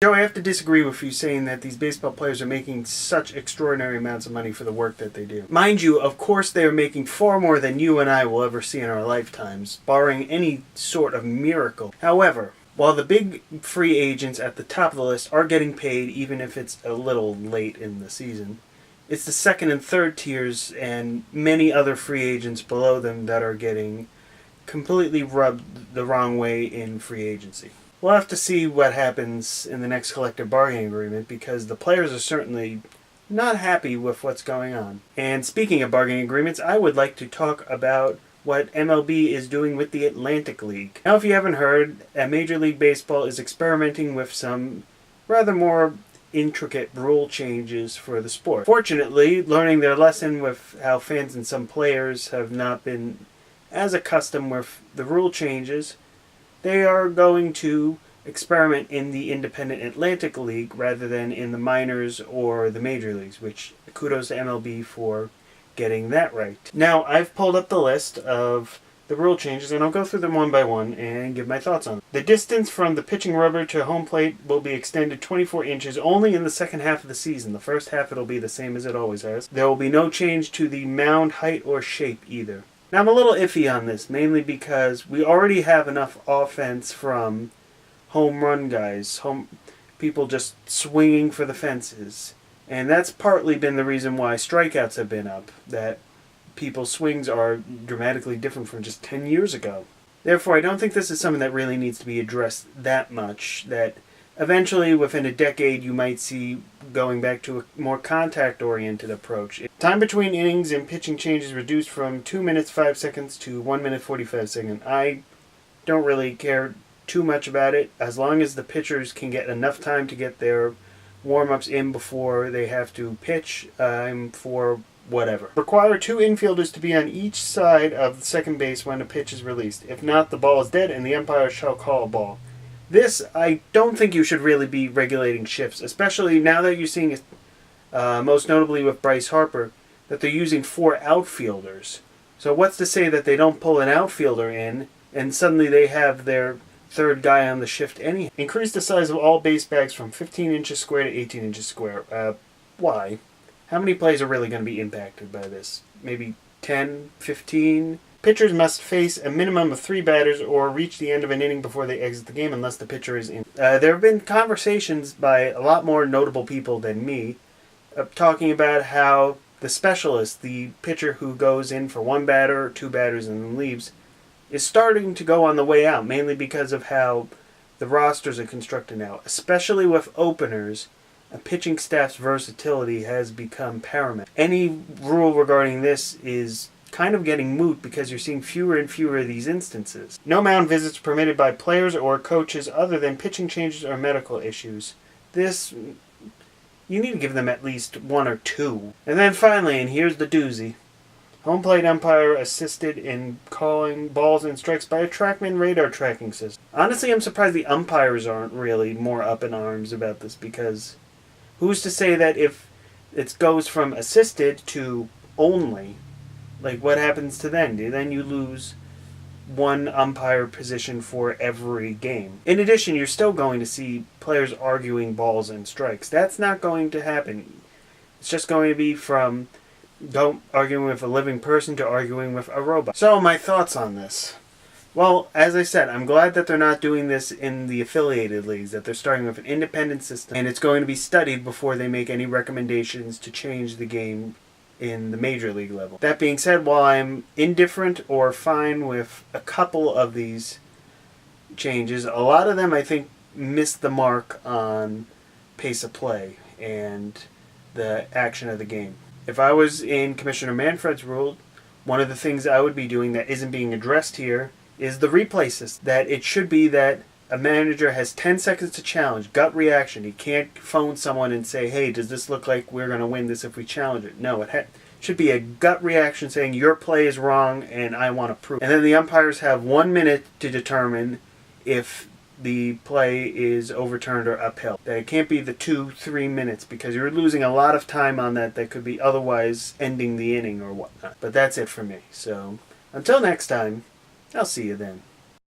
Joe, I have to disagree with you saying that these baseball players are making such extraordinary amounts of money for the work that they do. Mind you, of course they are making far more than you and I will ever see in our lifetimes, barring any sort of miracle. However, while the big free agents at the top of the list are getting paid, even if it's a little late in the season, it's the second and third tiers and many other free agents below them that are getting completely rubbed the wrong way in free agency. We'll have to see what happens in the next collective bargaining agreement because the players are certainly not happy with what's going on. And speaking of bargaining agreements, I would like to talk about what MLB is doing with the Atlantic League. Now, if you haven't heard, Major League Baseball is experimenting with some rather more intricate rule changes for the sport. Fortunately, learning their lesson with how fans and some players have not been as accustomed with the rule changes, they are going to experiment in the independent Atlantic League rather than in the minors or the major leagues, which kudos to MLB for getting that right. Now, I've pulled up the list of the rule changes, and I'll go through them one by one and give my thoughts on them. The distance from the pitching rubber to home plate will be extended 24 inches only in the second half of the season. The first half it'll be the same as it always has. There will be no change to the mound height or shape either. Now, I'm a little iffy on this, mainly because we already have enough offense from home run guys, people just swinging for the fences. And that's partly been the reason why strikeouts have been up, that people's swings are dramatically different from just 10 years ago. Therefore, I don't think this is something that really needs to be addressed that much, that eventually within a decade you might see going back to a more contact-oriented approach. Time between innings and pitching changes reduced from 2 minutes 5 seconds to 1 minute 45 seconds. I don't really care too much about it, as long as the pitchers can get enough time to get their warm-ups in before they have to pitch. I'm for whatever. Require 2 infielders to be on each side of the second base when a pitch is released. If not, the ball is dead and the umpire shall call a ball. This, I don't think you should really be regulating shifts, especially now that you're seeing, most notably with Bryce Harper, that they're using 4 outfielders. So what's to say that they don't pull an outfielder in and suddenly they have their third guy on the shift anyhow? Increase the size of all base bags from 15 inches square to 18 inches square. Why? How many plays are really going to be impacted by this? Maybe 10, 15? Pitchers must face a minimum of 3 batters or reach the end of an inning before they exit the game unless the pitcher is in. There have been conversations by a lot more notable people than me talking about how the specialist, the pitcher who goes in for 1 batter or 2 batters and then leaves, is starting to go on the way out, mainly because of how the rosters are constructed now. Especially with openers, a pitching staff's versatility has become paramount. Any rule regarding this is kind of getting moot because you're seeing fewer and fewer of these instances. No mound visits permitted by players or coaches other than pitching changes or medical issues. This, you need to give them at least 1 or 2. And then finally, and here's the doozy, home plate umpire assisted in calling balls and strikes by a TrackMan radar tracking system. Honestly, I'm surprised the umpires aren't really more up in arms about this, because who's to say that if it goes from assisted to only, like what happens to then? Then you lose 1 umpire position for every game. In addition, you're still going to see players arguing balls and strikes. That's not going to happen. It's just going to be from arguing with a living person to arguing with a robot. So, my thoughts on this. Well, as I said, I'm glad that they're not doing this in the affiliated leagues, that they're starting with an independent system, and it's going to be studied before they make any recommendations to change the game in the major league level. That being said, while I'm indifferent or fine with a couple of these changes, a lot of them I think miss the mark on pace of play and the action of the game. If I was in Commissioner Manfred's rule, one of the things I would be doing that isn't being addressed here is the replay system. That it should be that a manager has 10 seconds to challenge, gut reaction. He can't phone someone and say, hey, does this look like we're going to win this if we challenge it? No, it should be a gut reaction saying your play is wrong and I want to prove it. And then the umpires have 1 minute to determine if the play is overturned or upheld. That it can't be the 2-3 minutes, because you're losing a lot of time on that could be otherwise ending the inning or whatnot. But that's it for me. So until next time, I'll see you then.